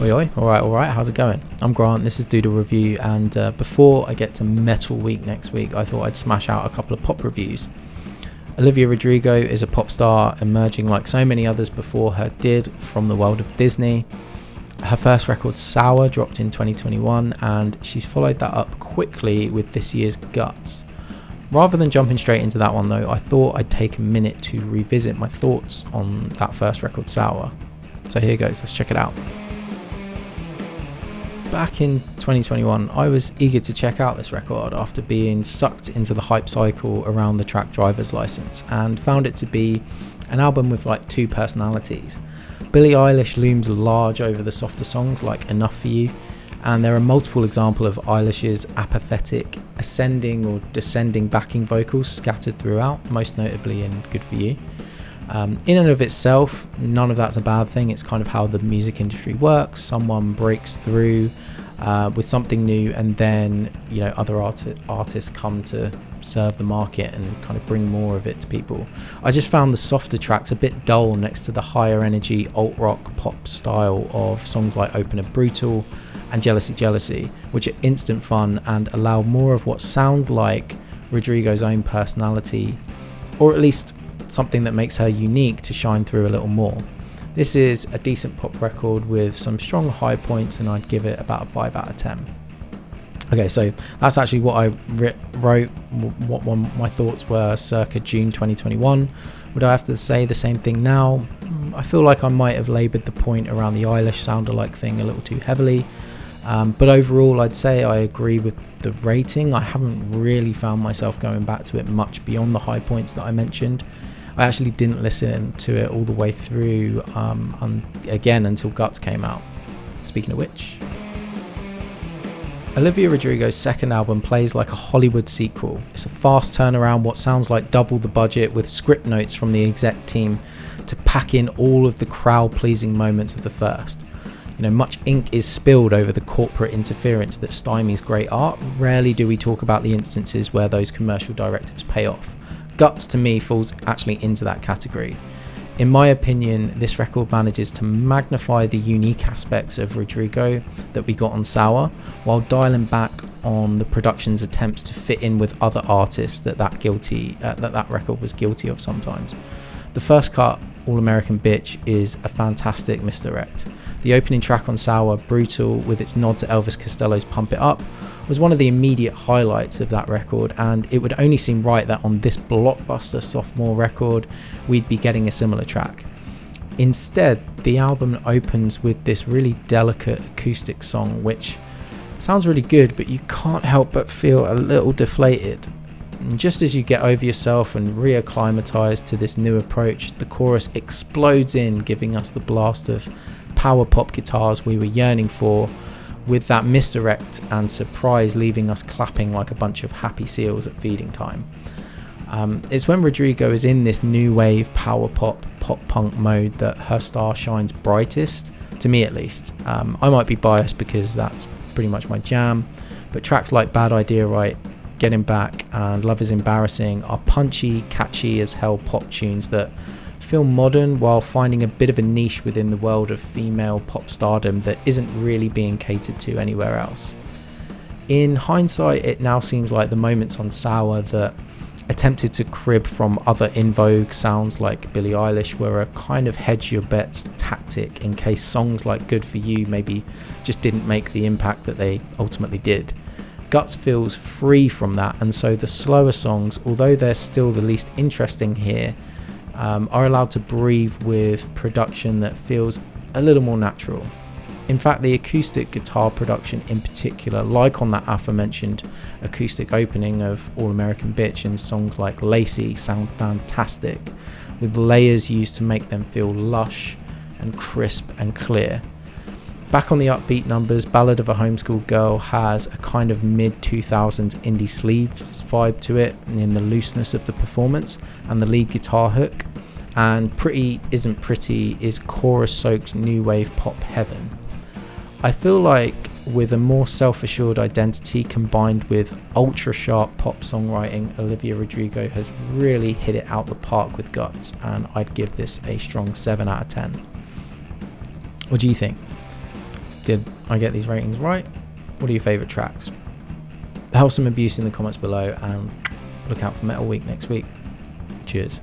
Oi oi, alright, how's it going? I'm Grant, this is Doodle Review, and before I get to Metal Week next week, I thought I'd smash out a couple of pop reviews. Olivia Rodrigo is a pop star emerging like so many others before her did from the world of Disney. Her first record, Sour, dropped in 2021, and she's followed that up quickly with this year's Guts. Rather than jumping straight into that one though, I thought I'd take a minute to revisit my thoughts on that first record, Sour. So here goes, let's check it out. Back in 2021, I was eager to check out this record after being sucked into the hype cycle around the track Driver's License, and found it to be an album with like two personalities. Billie Eilish looms large over the softer songs like Enough For You, and there are multiple examples of Eilish's apathetic, ascending or descending backing vocals scattered throughout, most notably in Good For You. In and of itself, none of that's a bad thing. It's kind of how the music industry works. Someone breaks through with something new, and then other artists come to serve the market and kind of bring more of it to people. I just found the softer tracks a bit dull next to the higher energy alt rock pop style of songs like Opener Brutal and Jealousy, which are instant fun and allow more of what sounds like Rodrigo's own personality, or at least something that makes her unique, to shine through a little more. This is a decent pop record with some strong high points, and I'd give it about a 5 out of 10. Okay, so that's actually what I wrote, what my thoughts were circa June 2021. Would I have to say the same thing now? I feel like I might have laboured the point around the Eilish sound-alike thing a little too heavily. But overall, I'd say I agree with the rating. I haven't really found myself going back to it much beyond the high points that I mentioned. I actually didn't listen to it all the way through again until Guts came out. Speaking of which, Olivia Rodrigo's second album plays like a Hollywood sequel. It's a fast turnaround, what sounds like double the budget, with script notes from the exec team to pack in all of the crowd-pleasing moments of the first. Much ink is spilled over the corporate interference that stymies great art. Rarely do we talk about the instances where those commercial directives pay off. Guts, to me, falls actually into that category. In my opinion, this record manages to magnify the unique aspects of Rodrigo that we got on Sour, while dialing back on the production's attempts to fit in with other artists that record was guilty of sometimes. The first cut, All American Bitch, is a fantastic misdirect. The opening track on Sour, Brutal, with its nod to Elvis Costello's Pump It Up, was one of the immediate highlights of that record, and it would only seem right that on this blockbuster sophomore record we'd be getting a similar track. Instead, the album opens with this really delicate acoustic song which sounds really good, but you can't help but feel a little deflated. And just as you get over yourself and reacclimatise to this new approach, the chorus explodes in, giving us the blast of power pop guitars we were yearning for, with that misdirect and surprise leaving us clapping like a bunch of happy seals at feeding time. It's when Rodrigo is in this new wave power pop punk mode that her star shines brightest, to me at least. I might be biased because that's pretty much my jam, but tracks like Bad Idea Right, Getting Back and Love Is Embarrassing are punchy, catchy as hell pop tunes that feel modern while finding a bit of a niche within the world of female pop stardom that isn't really being catered to anywhere else. In hindsight, it now seems like the moments on Sour that attempted to crib from other in vogue sounds like Billie Eilish were a kind of hedge your bets tactic in case songs like Good For You maybe just didn't make the impact that they ultimately did. Guts feels free from that, and so the slower songs, although they're still the least interesting here, are allowed to breathe with production that feels a little more natural. In fact, the acoustic guitar production in particular, like on that aforementioned acoustic opening of All American Bitch and songs like Lacy, sound fantastic, with layers used to make them feel lush and crisp and clear. Back on the upbeat numbers, Ballad of a Homeschool Girl has a kind of mid-2000s indie sleeves vibe to it in the looseness of the performance and the lead guitar hook, and Pretty Isn't Pretty is chorus-soaked new wave pop heaven. I feel like with a more self-assured identity combined with ultra-sharp pop songwriting, Olivia Rodrigo has really hit it out the park with Guts, and I'd give this a strong 7 out of 10. What do you think? Did I get these ratings right? What are your favourite tracks? Wholesome Abuse in the comments below, and look out for Metal Week next week. Cheers.